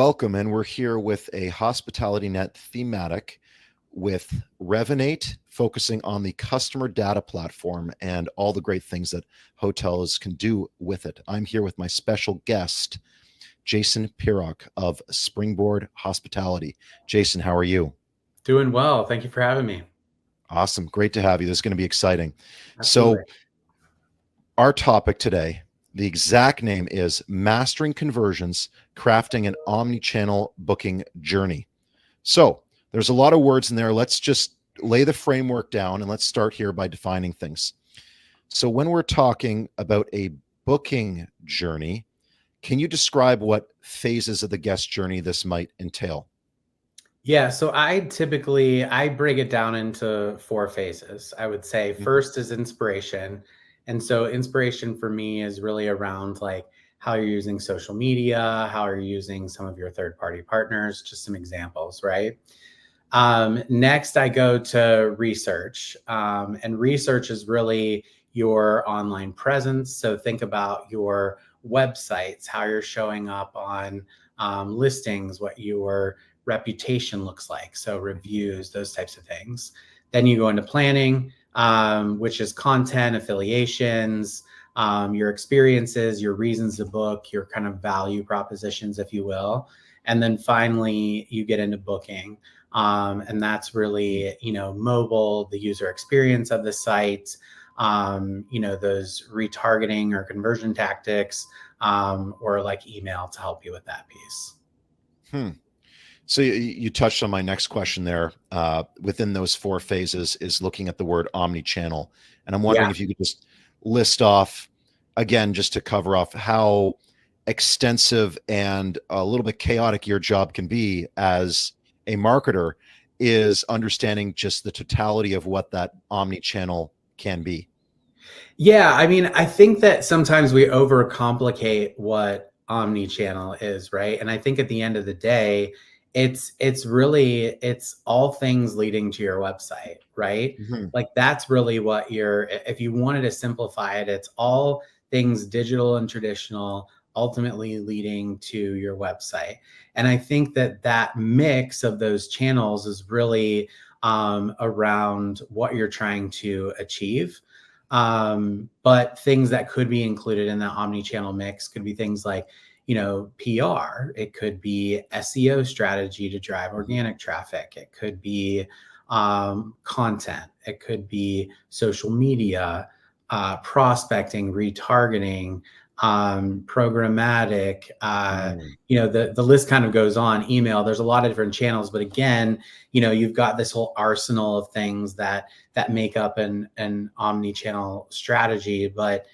Welcome, and we're here with a Hospitality Net thematic with Revenate, focusing on the customer data platform and all the great things that hotels can do with it. I'm here with my special guest, Jason Pirock of Springboard Hospitality. Jason, how are you? Doing well. Thank you for having me. Awesome. Great to have you. This is going to be exciting. Absolutely. So our topic today, the exact name is Mastering Conversions, Crafting an Omnichannel Booking Journey. So there's a lot of words in there. Let's just lay the framework down and let's start here by defining things. So when we're talking about a booking journey, can you describe what phases of the guest journey this might entail? Yeah, so I break it down into 4 phases. I would say first is inspiration. And so inspiration for me is really around like how you're using social media, how you're using some of your third-party partners, just some examples, right? Next, I go to research. And research is really your online presence. So think about your websites, how you're showing up on listings, what your reputation looks like. So reviews, those types of things. Then you go into planning, which is content, affiliations, your experiences, your reasons to book, your kind of value propositions, if you will. And then finally, you get into booking. And that's really, mobile, the user experience of the site, those retargeting or conversion tactics, or like email to help you with that piece. So you touched on my next question there. Within those 4 phases is looking at the word omnichannel. And I'm wondering if you could just list off, again, just to cover off how extensive and a little bit chaotic your job can be as a marketer, is understanding just the totality of what that omnichannel can be. Yeah, I mean, I think that sometimes we overcomplicate what omnichannel is, right? And I think at the end of the day, it's all things leading to your website, right? Like that's really what if you wanted to simplify it, it's all things digital and traditional ultimately leading to your website. And I think that mix of those channels is really around what you're trying to achieve. But things that could be included in the omni-channel mix could be things like, PR. It could be SEO strategy to drive organic traffic. It could be content. It could be social media, prospecting, retargeting, programmatic. The list kind of goes on. Email. There's a lot of different channels, but again, you've got this whole arsenal of things that make up an omni-channel strategy. But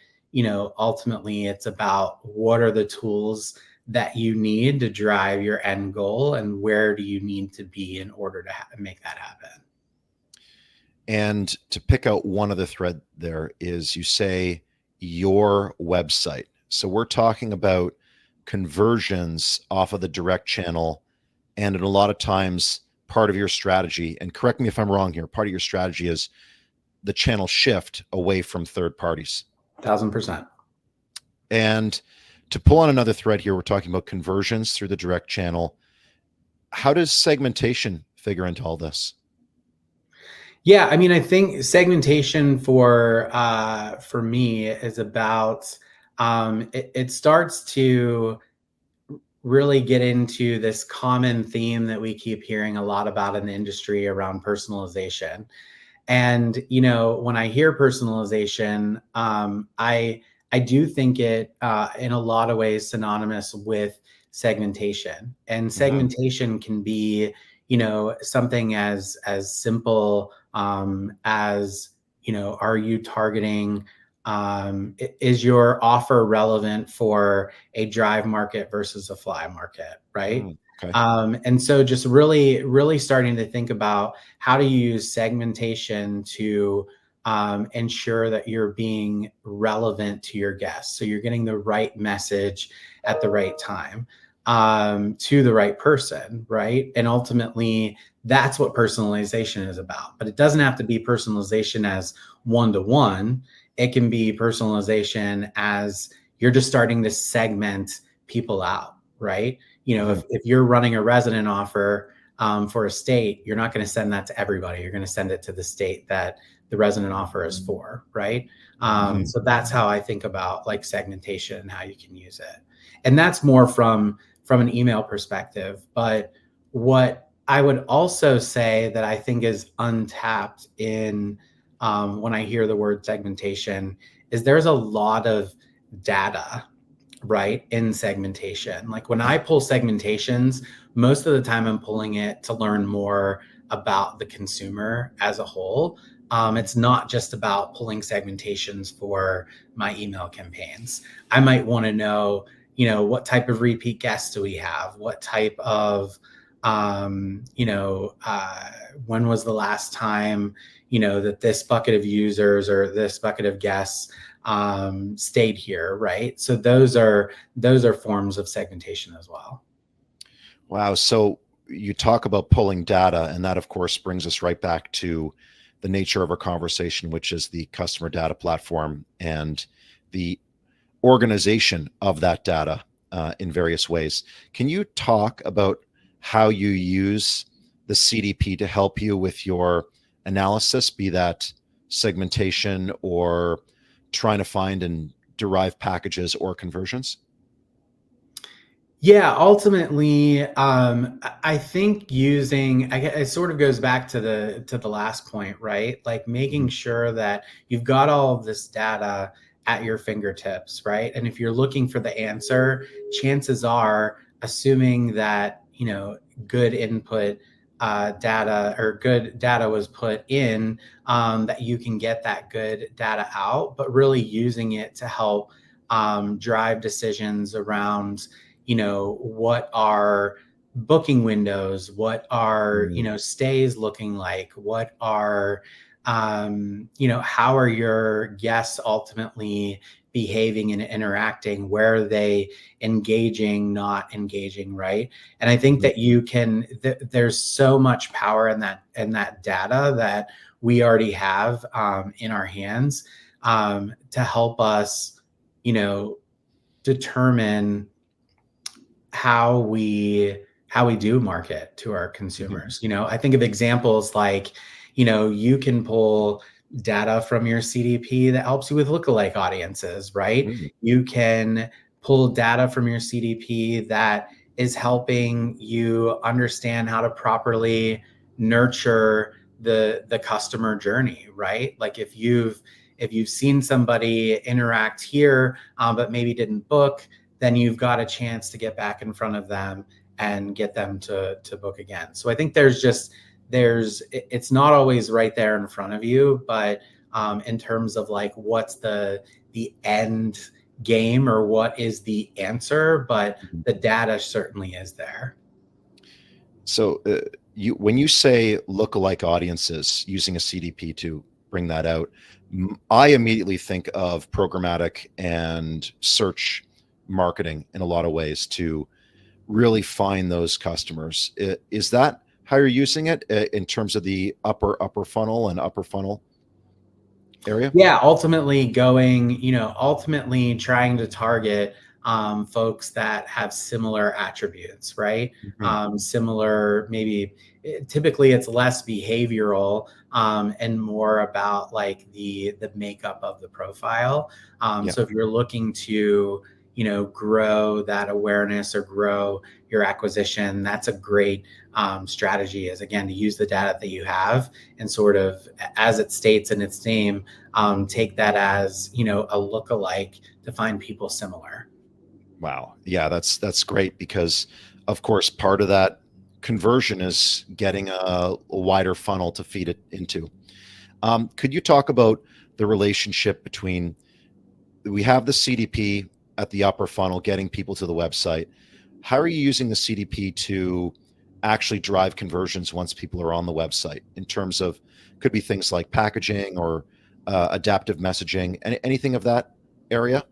ultimately it's about what are the tools that you need to drive your end goal and where do you need to be in order to make that happen. And to pick out one of the thread there is you say your website. So we're talking about conversions off of the direct channel. And in a lot of times part of your strategy, and correct me if I'm wrong here, part of your strategy is the channel shift away from third parties. 1000%. And to pull on another thread here, we're talking about conversions through the direct channel. How does segmentation figure into all this? Yeah, I mean, I think segmentation for me is about it starts to really get into this common theme that we keep hearing a lot about in the industry around personalization. And, when I hear personalization, I do think it, in a lot of ways, synonymous with segmentation. And segmentation can be, something as simple as, are you targeting? Is your offer relevant for a drive market versus a fly market, right? Okay. And so just really, really starting to think about how to use segmentation to ensure that you're being relevant to your guests. So you're getting the right message at the right time to the right person, right? And ultimately, that's what personalization is about. But it doesn't have to be personalization as one-to-one. It can be personalization as you're just starting to segment people out, right? if you're running a resident offer for a state, you're not going to send that to everybody. You're going to send it to the state that the resident offer is for, right? So that's how I think about like segmentation and how you can use it. And that's more from an email perspective. But what I would also say that I think is untapped in when I hear the word segmentation is there's a lot of data, right, in segmentation. Like when I pull segmentations, most of the time I'm pulling it to learn more about the consumer as a whole. It's not just about pulling segmentations for my email campaigns. I might want to know, what type of repeat guests do we have? What type of, when was the last time, that this bucket of users or this bucket of guests stayed here, right? So those are forms of segmentation as well. Wow. So you talk about pulling data, and that of course brings us right back to the nature of our conversation, which is the customer data platform and the organization of that data in various ways. Can you talk about how you use the CDP to help you with your analysis, be that segmentation or trying to find and derive packages or conversions? Yeah, ultimately, I think it sort of goes back to the last point, right? Like making sure that you've got all of this data at your fingertips, right? And if you're looking for the answer, chances are, assuming that good input data or good data was put in, that you can get that good data out, but really using it to help drive decisions around what are booking windows, what are, stays looking like, what are, how are your guests ultimately behaving and interacting, where are they engaging, not engaging, right? And I think that there's so much power in that data that we already have in our hands to help us, determine how we do market to our consumers. I think of examples like, you can pull data from your CDP that helps you with lookalike audiences, right? You can pull data from your CDP that is helping you understand how to properly nurture the customer journey, right? Like if you've seen somebody interact here, but maybe didn't book, then you've got a chance to get back in front of them and get them to book again. So I think it's not always right there in front of you, but in terms of like what's the end game or what is the answer, but the data certainly is there. So when you say lookalike audiences using a CDP to bring that out, I immediately think of programmatic and search marketing in a lot of ways to really find those customers. Is that how you're using it in terms of the upper funnel and upper funnel area? Yeah, ultimately trying to target folks that have similar attributes, right? Similar, maybe typically it's less behavioral and more about like the makeup of the profile. So if you're looking to grow that awareness or grow your acquisition, that's a great strategy, is again to use the data that you have and sort of, as it states in its name, take that as a lookalike to find people similar. Wow. Yeah, that's great, because of course part of that conversion is getting a wider funnel to feed it into. Could you talk about the relationship between, we have the CDP at the upper funnel, getting people to the website. How are you using the CDP to actually drive conversions once people are on the website, in terms of, could be things like packaging or adaptive messaging, anything of that area?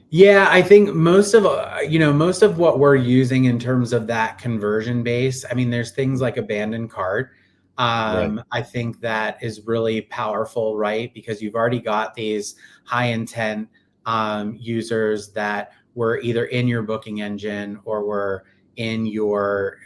Yeah, I think most of what we're using in terms of that conversion base, I mean, there's things like abandoned cart. Right. I think that is really powerful, right? Because you've already got these high intent users that were either in your booking engine or were in your,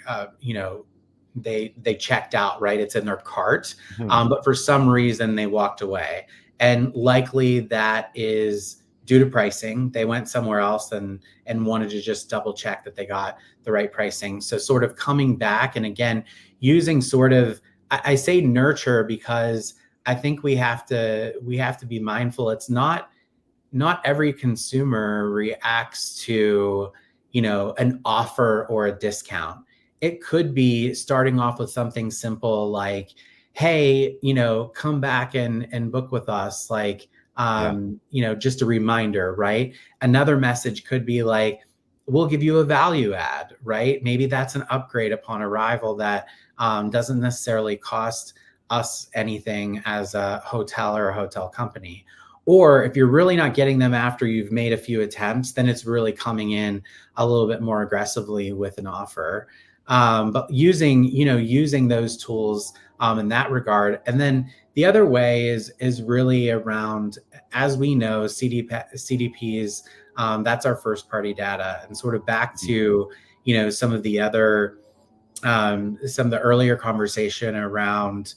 they checked out, right? It's in their cart, but for some reason they walked away. And likely that is due to pricing. They went somewhere else and wanted to just double check that they got the right pricing. So sort of coming back, and again, using sort of, I say nurture because I think we have to be mindful. It's not every consumer reacts to, an offer or a discount. It could be starting off with something simple like, hey, come back and book with us. Like, just a reminder, right? Another message could be like, we'll give you a value add, right? Maybe that's an upgrade upon arrival that doesn't necessarily cost us anything as a hotel or a hotel company. Or if you're really not getting them after you've made a few attempts, then it's really coming in a little bit more aggressively with an offer. But using those tools in that regard. And then the other way is really around, as we know, CDPs, that's our first party data, and sort of back to, some of the other, some of the earlier conversation around,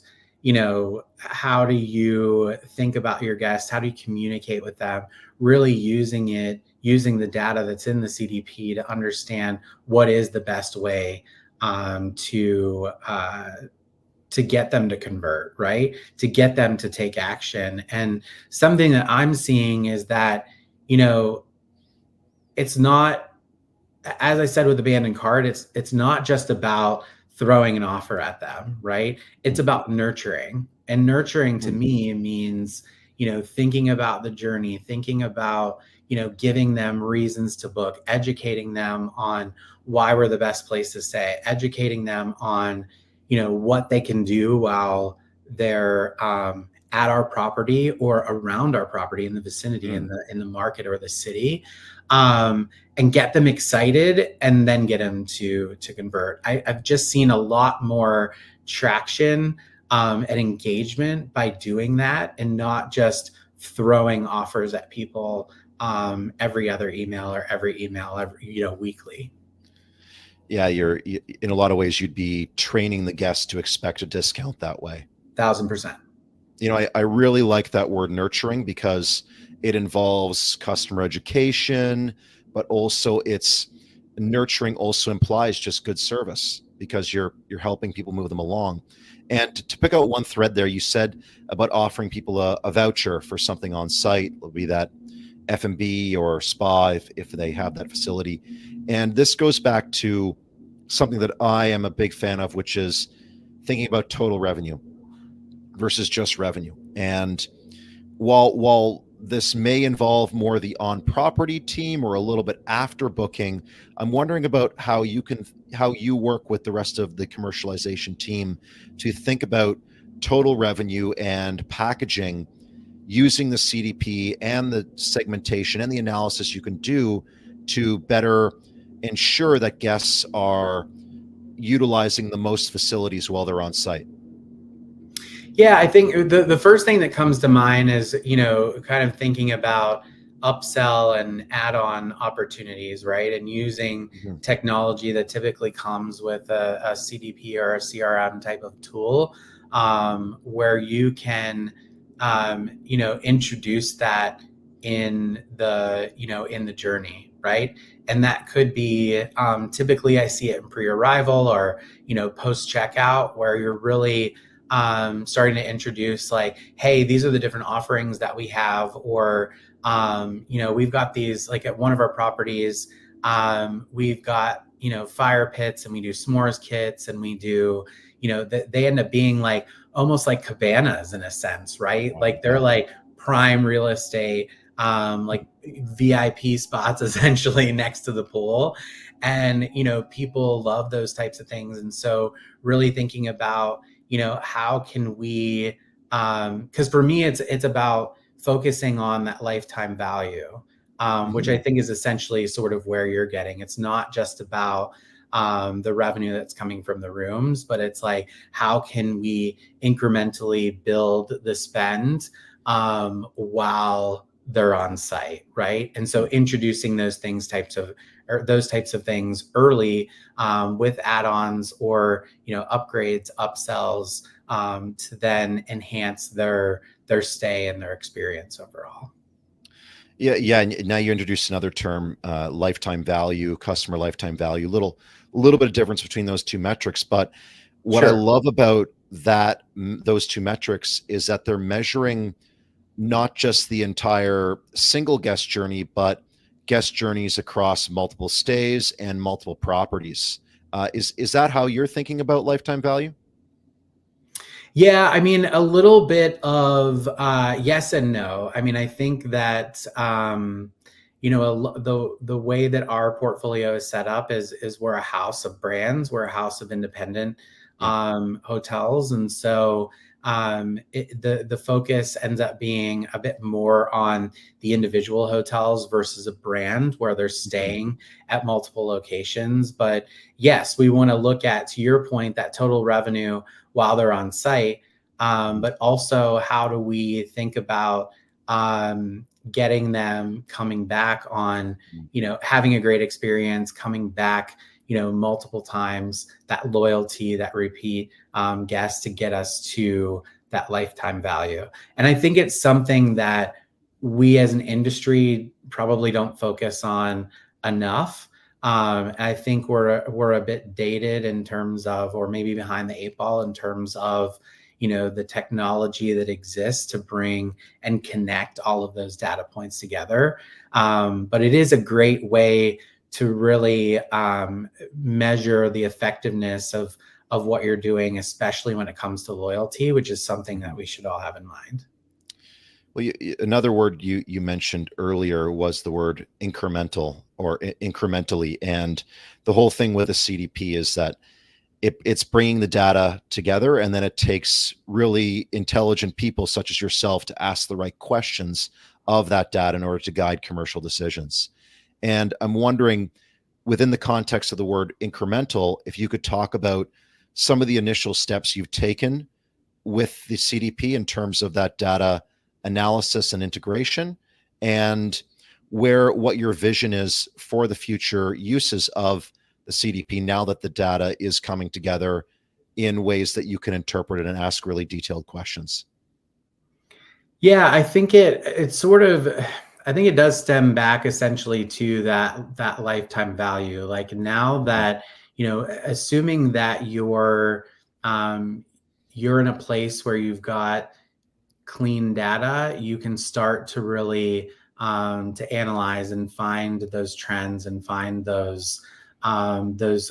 how do you think about your guests? How do you communicate with them? Really using the data that's in the CDP to understand what is the best way to get them to convert, right? To get them to take action. And something that I'm seeing is that, it's not, as I said with abandoned cart, it's not just about throwing an offer at them, right? It's about nurturing. And nurturing to me means, thinking about the journey, thinking about, giving them reasons to book, educating them on why we're the best place to stay, educating them on, what they can do while they're at our property or around our property in the vicinity, in the market or the city, and get them excited and then get them to convert. I've just seen a lot more traction and engagement by doing that, and not just throwing offers at people every other email or every weekly. Yeah, in a lot of ways, you'd be training the guests to expect a discount that way. 1,000%. I really like that word nurturing, because it involves customer education, but also it's nurturing also implies just good service, because you're helping people move them along. And to pick out one thread there, you said about offering people a voucher for something on site, will be that F&B or spa if they have that facility. And this goes back to something that I am a big fan of, which is thinking about total revenue versus just revenue. And while this may involve more the on-property team or a little bit after booking, I'm wondering about how you work with the rest of the commercialization team to think about total revenue and packaging using the CDP and the segmentation and the analysis you can do to better ensure that guests are utilizing the most facilities while they're on site. Yeah, I think the first thing that comes to mind is, kind of thinking about upsell and add-on opportunities, right? And using technology that typically comes with a CDP or a CRM type of tool, where you can, introduce that in the journey, right? And that could be, typically I see it in pre-arrival or, post-checkout, where you're really starting to introduce like, hey, these are the different offerings that we have, or, we've got these, like at one of our properties, we've got, fire pits, and we do s'mores kits, and we do, they end up being like almost like cabanas in a sense, right? Like they're like prime real estate, like VIP spots essentially next to the pool. And, people love those types of things. And so really thinking about, how can we, because for me, it's about focusing on that lifetime value, which I think is essentially sort of where you're getting. It's not just about the revenue that's coming from the rooms, but it's like, how can we incrementally build the spend while they're on site, right? And so introducing those types of or those types of things early, with add-ons or, upgrades, upsells, to then enhance their stay and their experience overall. Yeah. And now you introduced another term, lifetime value, customer lifetime value. Little bit of difference between those two metrics, but what I Sure. love about those two metrics is that they're measuring not just the entire single guest journey, but guest journeys across multiple stays and multiple properties. Is that how you're thinking about lifetime value? Yeah, I mean, a little bit of yes and no. I mean, I think that the way that our portfolio is set up is we're a house of brands, we're a house of independent Yeah. hotels, and so the focus ends up being a bit more on the individual hotels versus a brand where they're Mhm. staying at multiple locations. But yes, we want to look at, to your point, that total revenue while they're on site. But also, how do we think about getting them coming back on, having a great experience, coming back, multiple times, that loyalty, that repeat guest to get us to that lifetime value. And I think it's something that we as an industry probably don't focus on enough. I think we're a bit dated in terms of, or maybe behind the eight ball in terms of, the technology that exists to bring and connect all of those data points together. But it is a great way to really measure the effectiveness of what you're doing, especially when it comes to loyalty, which is something that we should all have in mind. Well, another word you mentioned earlier was the word incremental or incrementally, and the whole thing with a CDP is that it's bringing the data together, and then it takes really intelligent people such as yourself to ask the right questions of that data in order to guide commercial decisions. And I'm wondering, within the context of the word incremental, if you could talk about some of the initial steps you've taken with the CDP in terms of that data analysis and integration, and what your vision is for the future uses of the CDP now that the data is coming together in ways that you can interpret it and ask really detailed questions. Yeah, I think I think it does stem back essentially to that lifetime value. Like, now that, assuming that you're in a place where you've got clean data, you can start to really to analyze and find those trends and find those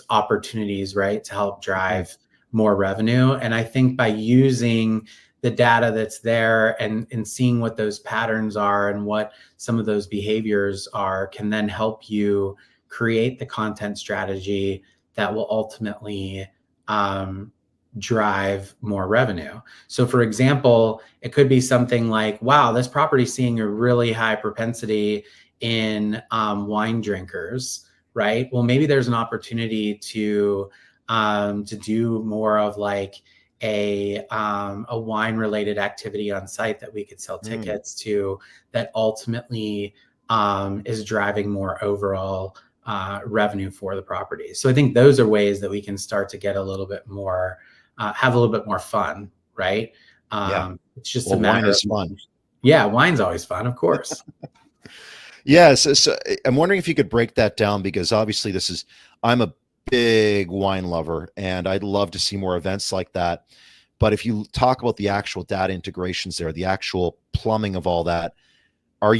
opportunities, right, to help Mhm. drive more revenue. And I think by using the data that's there and seeing what those patterns are and what some of those behaviors are can then help you create the content strategy that will ultimately um, drive more revenue. So, for example, it could be something like, wow, this property is seeing a really high propensity in wine drinkers, right? Well, maybe there's an opportunity to do more of like a wine related activity on site that we could sell Mm. tickets to, that ultimately is driving more overall revenue for the property. So I think those are ways that we can start to get a little bit more, have a little bit more fun, right? Yeah. It's just a Well, wine matter is of, fun. yeah, wine's always fun, of course. Yes. So I'm wondering if you could break that down, because obviously I'm a big wine lover and I'd love to see more events like that. But if you talk about the actual data integrations there, the actual plumbing of all that, are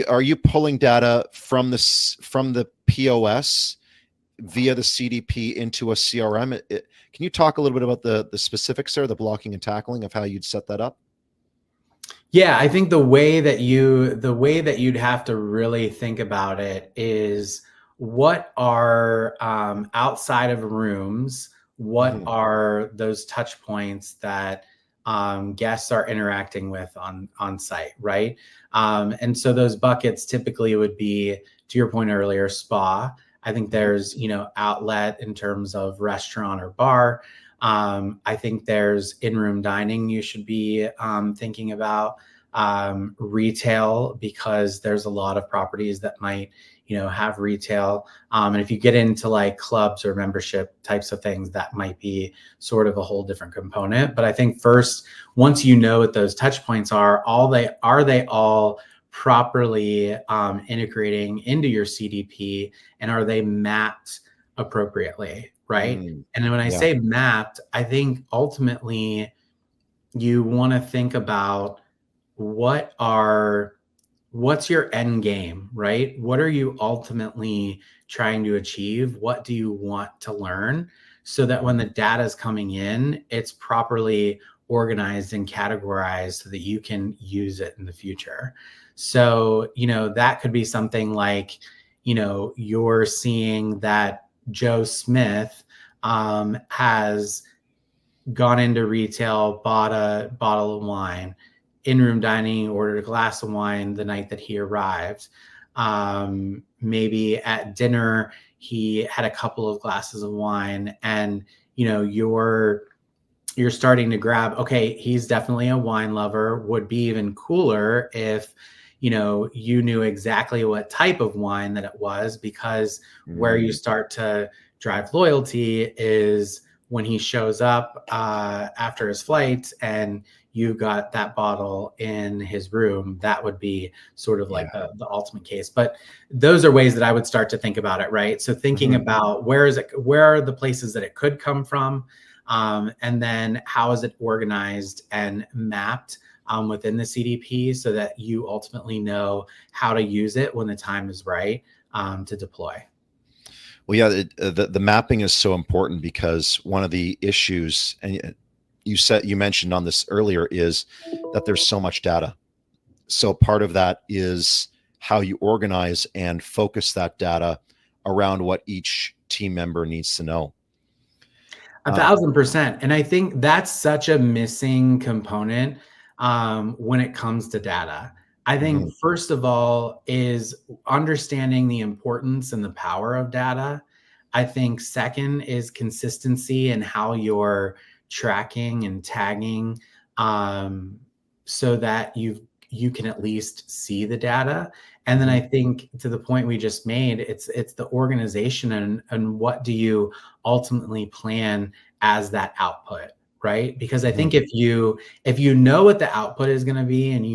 are you pulling data from the POS via the CDP into a CRM? Can you talk a little bit about the specifics there, the blocking and tackling of how you'd set that up? Yeah, I think the way that you'd have to really think about it is, what are outside of rooms, what Mhm. are those touch points that guests are interacting with on site, right? And so those buckets typically would be, to your point earlier, spa. I think Mhm. there's, outlet in terms of restaurant or bar. I think there's in-room dining you should be thinking about, retail, because there's a lot of properties that might, have retail. And if you get into like clubs or membership types of things, that might be sort of a whole different component. But I think first, once you know what those touch points are they all properly integrating into your CDP, and are they mapped appropriately, right? And then when I say mapped, I think ultimately you want to think about what's your end game, right? What are you ultimately trying to achieve? What do you want to learn? So that when the data is coming in, it's properly organized and categorized so that you can use it in the future. So, that could be something like, you're seeing that Joe Smith has gone into retail, bought a bottle of wine, in-room dining, ordered a glass of wine the night that he arrived. Maybe at dinner, he had a couple of glasses of wine, and, you're starting to grab, okay, he's definitely a wine lover. Would be even cooler if, you knew exactly what type of wine that it was, because where you start to drive loyalty is when he shows up after his flight and you've got that bottle in his room. That would be sort of like the ultimate case. But those are ways that I would start to think about it, right? So thinking about where are the places that it could come from, and then how is it organized and mapped within the CDP, so that you ultimately know how to use it when the time is right to deploy. Well, yeah, the mapping is so important, because one of the issues, and you mentioned on this earlier, is that there's so much data. So part of that is how you organize and focus that data around what each team member needs to know. 1,000%. And I think that's such a missing component when it comes to data. I think first of all is understanding the importance and the power of data. I think second is consistency in how you're tracking and tagging, so that you can at least see the data. And then I think, to the point we just made, it's the organization and what do you ultimately plan as that output, right? Because I think if you know what the output is going to be, and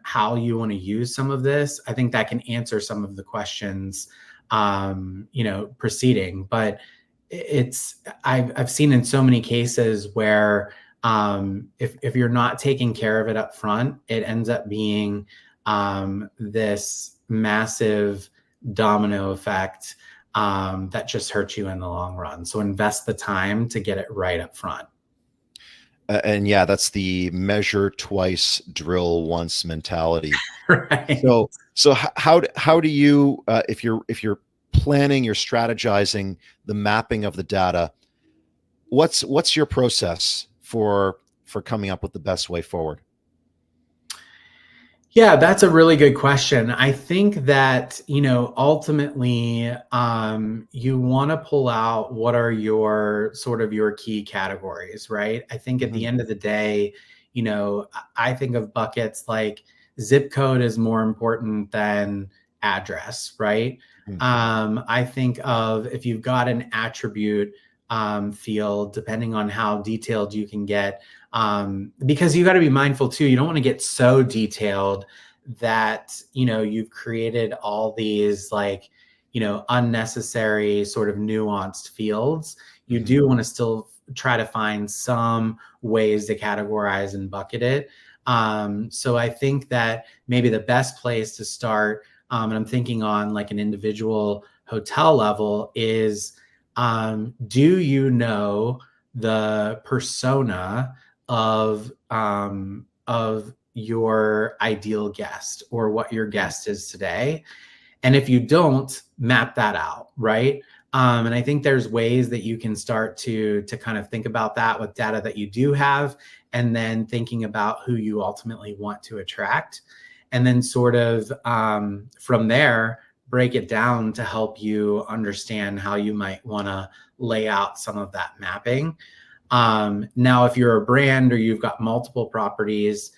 how you want to use some of this, I think that can answer some of the questions proceeding. But I've seen in so many cases where if you're not taking care of it up front, it ends up being this massive domino effect that just hurts you in the long run. So invest the time to get it right up front. And yeah, that's the measure twice, drill once mentality. Right. So how do you, if you're planning, you're strategizing the mapping of the data, what's your process for coming up with the best way forward? Yeah, that's a really good question. I think that, ultimately, you want to pull out what are your key categories, right? I think at the end of the day, I think of buckets like zip code is more important than address, right? I think of, if you've got an attribute field, depending on how detailed you can get, because you got to be mindful too. You don't want to get so detailed that, you've created all these unnecessary sort of nuanced fields. You do want to still try to find some ways to categorize and bucket it. So I think that maybe the best place to start, and I'm thinking on like an individual hotel level, is do you know the persona of your ideal guest, or what your guest is today? And if you don't, map that out, right? And I think there's ways that you can start to kind of think about that with data that you do have, and then thinking about who you ultimately want to attract, and then sort of from there, break it down to help you understand how you might want to lay out some of that mapping. Now, if you're a brand or you've got multiple properties,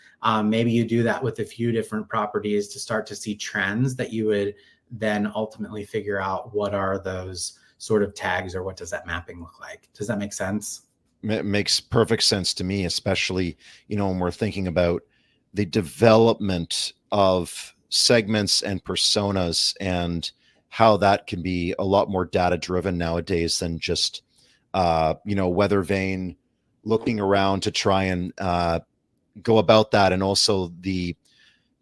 maybe you do that with a few different properties to start to see trends that you would then ultimately figure out what are those sort of tags or what does that mapping look like. Does that make sense? It makes perfect sense to me, especially, when we're thinking about the development of segments and personas and how that can be a lot more data driven nowadays than just, weather vane looking around to try and go about that. And also the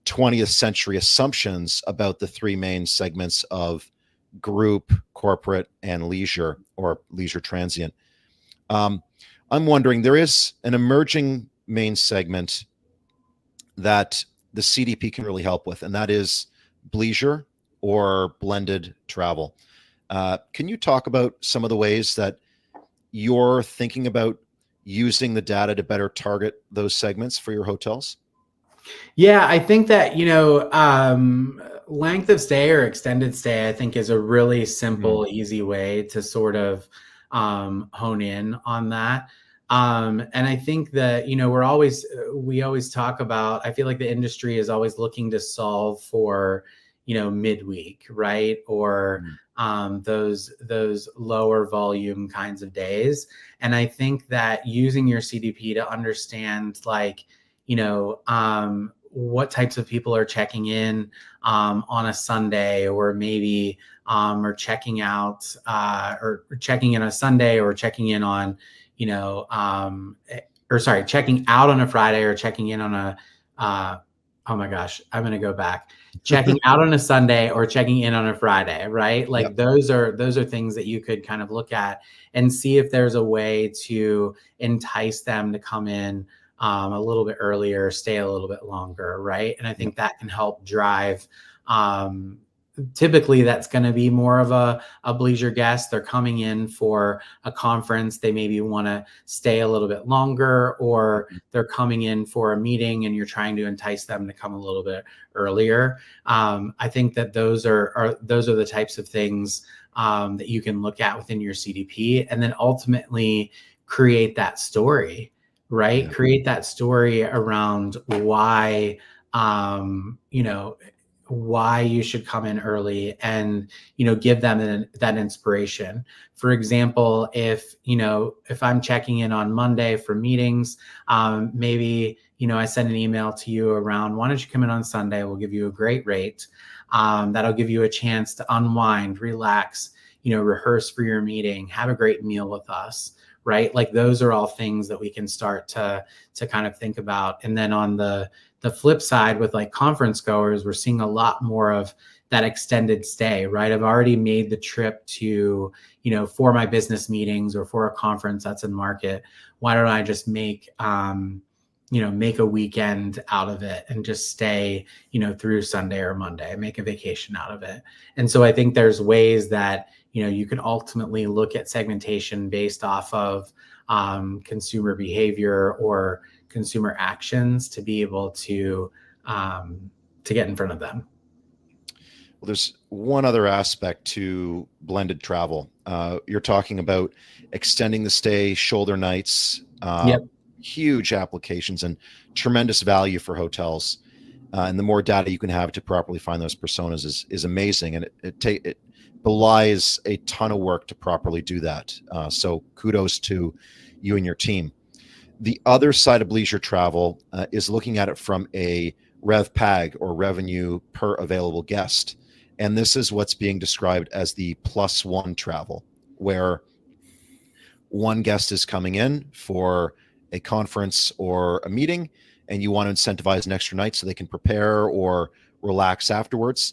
20th century assumptions about the three main segments of group, corporate, and leisure or leisure transient. I'm wondering, there is an emerging main segment that the CDP can really help with, and that is bleisure or blended travel. Can you talk about some of the ways that you're thinking about using the data to better target those segments for your hotels? Yeah, I think that, length of stay or extended stay, I think is a really simple, easy way to sort of hone in on that. And I think that, we always talk about, I feel like the industry is always looking to solve for, midweek, right? Or those lower volume kinds of days. And I think that using your CDP to understand what types of people are checking in on a Sunday, or maybe or checking out or checking in on a Sunday, or checking in on, checking out on a Friday, or checking in on a, oh my gosh, I'm going to go back. Checking out on a Sunday or checking in on a Friday, right? Like Yep. those are things that you could kind of look at and see if there's a way to entice them to come in a little bit earlier, stay a little bit longer, right? And I think that can help drive. Typically, that's going to be more of a bleisure guest. They're coming in for a conference. They maybe want to stay a little bit longer, or they're coming in for a meeting and you're trying to entice them to come a little bit earlier. I think that those are the types of things that you can look at within your CDP, and then ultimately create that story. Right? Yeah. Create that story around why, why you should come in early, and, give them that inspiration. For example, if I'm checking in on Monday for meetings, maybe, I send an email to you around, why don't you come in on Sunday? We'll give you a great rate. That'll give you a chance to unwind, relax, rehearse for your meeting, have a great meal with us. Right? Like those are all things that we can start to kind of think about. And then on the flip side, with like conference goers, we're seeing a lot more of that extended stay, right? I've already made the trip to, for my business meetings or for a conference that's in market. Why don't I just make a weekend out of it and just stay, through Sunday or Monday, make a vacation out of it. And so I think there's ways that, you can ultimately look at segmentation based off of consumer behavior or consumer actions to be able to get in front of them. Well, there's one other aspect to blended travel. You're talking about extending the stay, shoulder nights, Yep. huge applications and tremendous value for hotels. And the more data you can have to properly find those personas is amazing. And it belies a ton of work to properly do that. So kudos to you and your team. The other side of leisure travel is looking at it from a RevPAG, or revenue per available guest. And this is what's being described as the +1 travel, where one guest is coming in for a conference or a meeting, and you want to incentivize an extra night so they can prepare or relax afterwards.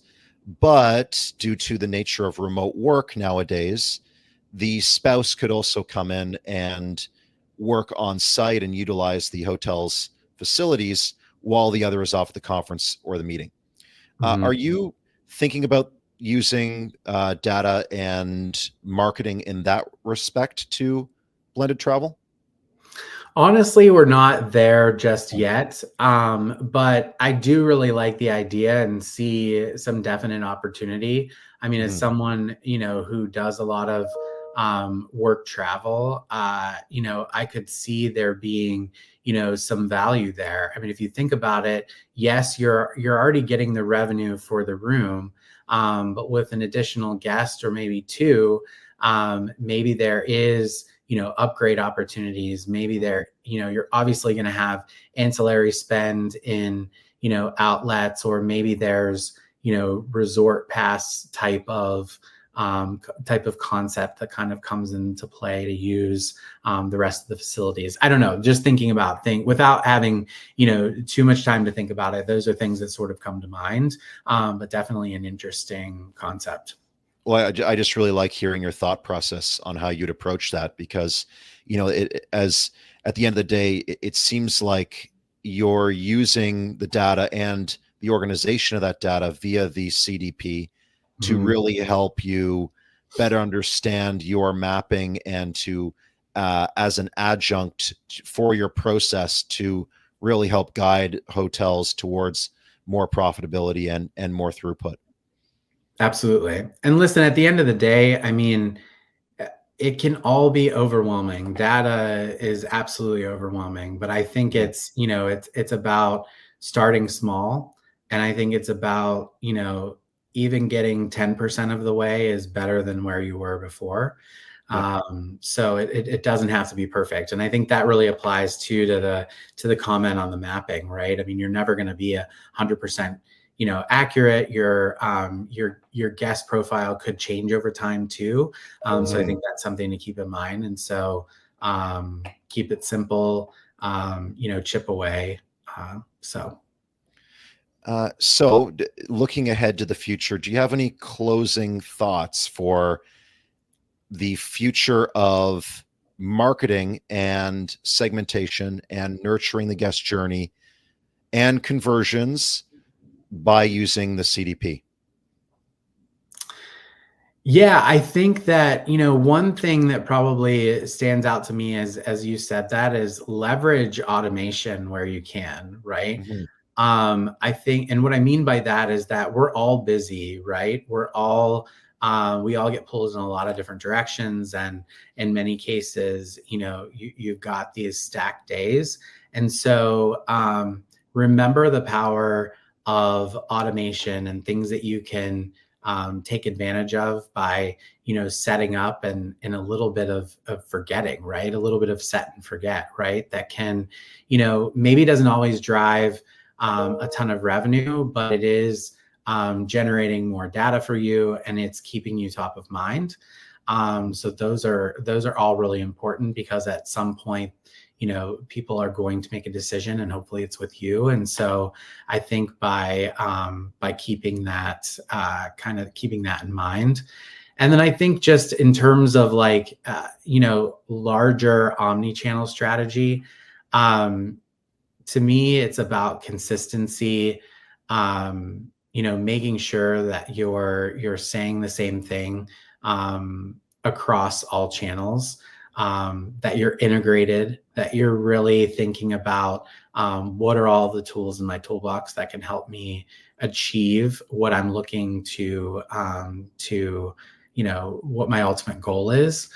But due to the nature of remote work nowadays, the spouse could also come in and work on site and utilize the hotel's facilities while the other is off at the conference or the meeting. Are you thinking about using data and marketing in that respect to blended travel? Honestly, we're not there just yet, but I do really like the idea and see some definite opportunity. I mean, as someone, who does a lot of work travel, I could see there being, some value there. I mean, if you think about it, yes, you're already getting the revenue for the room, but with an additional guest or maybe two, maybe there is, upgrade opportunities. Maybe there, you're obviously going to have ancillary spend in, outlets, or maybe there's, resort pass type of concept that kind of comes into play to use the rest of the facilities. I don't know, just thinking about without having, too much time to think about it. Those are things that sort of come to mind, but definitely an interesting concept. Well, I just really like hearing your thought process on how you'd approach that, because, as at the end of the day, it seems like you're using the data and the organization of that data via the CDP to really help you better understand your mapping, and to, as an adjunct for your process, to really help guide hotels towards more profitability and more throughput. Absolutely. And listen, at the end of the day, I mean, it can all be overwhelming. Data is absolutely overwhelming, but I think it's, it's about starting small. And I think it's about, even getting 10% of the way is better than where you were before. Yeah. So it doesn't have to be perfect. And I think that really applies to the comment on the mapping, right? I mean, you're never going to be 100%, accurate. Your guest profile could change over time too. So I think that's something to keep in mind. And so keep it simple, chip away. So looking ahead to the future, do you have any closing thoughts for the future of marketing and segmentation and nurturing the guest journey and conversions by using the CDP? Yeah, I think that, one thing that probably stands out to me as you said that, is leverage automation where you can, right? I think, and what I mean by that is that we're all busy, right? We all get pulled in a lot of different directions. And in many cases, you've got these stacked days. And so remember the power of automation and things that you can take advantage of by, setting up and a little bit of forgetting, right? A little bit of set and forget, right? That can, maybe doesn't always drive a ton of revenue, but it is generating more data for you, and it's keeping you top of mind. So those are all really important, because at some point, people are going to make a decision, and hopefully it's with you. And so I think by keeping that keeping that in mind. And then I think just in terms of larger omni-channel strategy, to me, it's about consistency, making sure that you're saying the same thing across all channels, that you're integrated, that you're really thinking about what are all the tools in my toolbox that can help me achieve what I'm looking to what my ultimate goal is.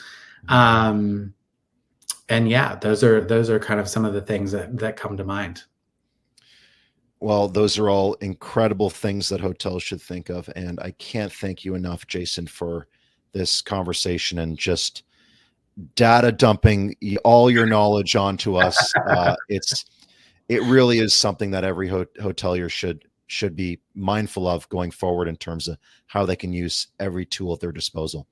And yeah, those are kind of some of the things that come to mind. Well, those are all incredible things that hotels should think of. And I can't thank you enough, Jason, for this conversation and just data dumping all your knowledge onto us. It really is something that every hotelier should be mindful of going forward in terms of how they can use every tool at their disposal.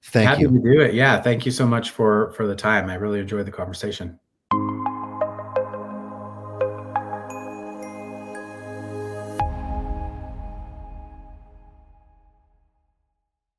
Thank you. Happy to do it. Yeah. Thank you so much for the time. I really enjoyed the conversation.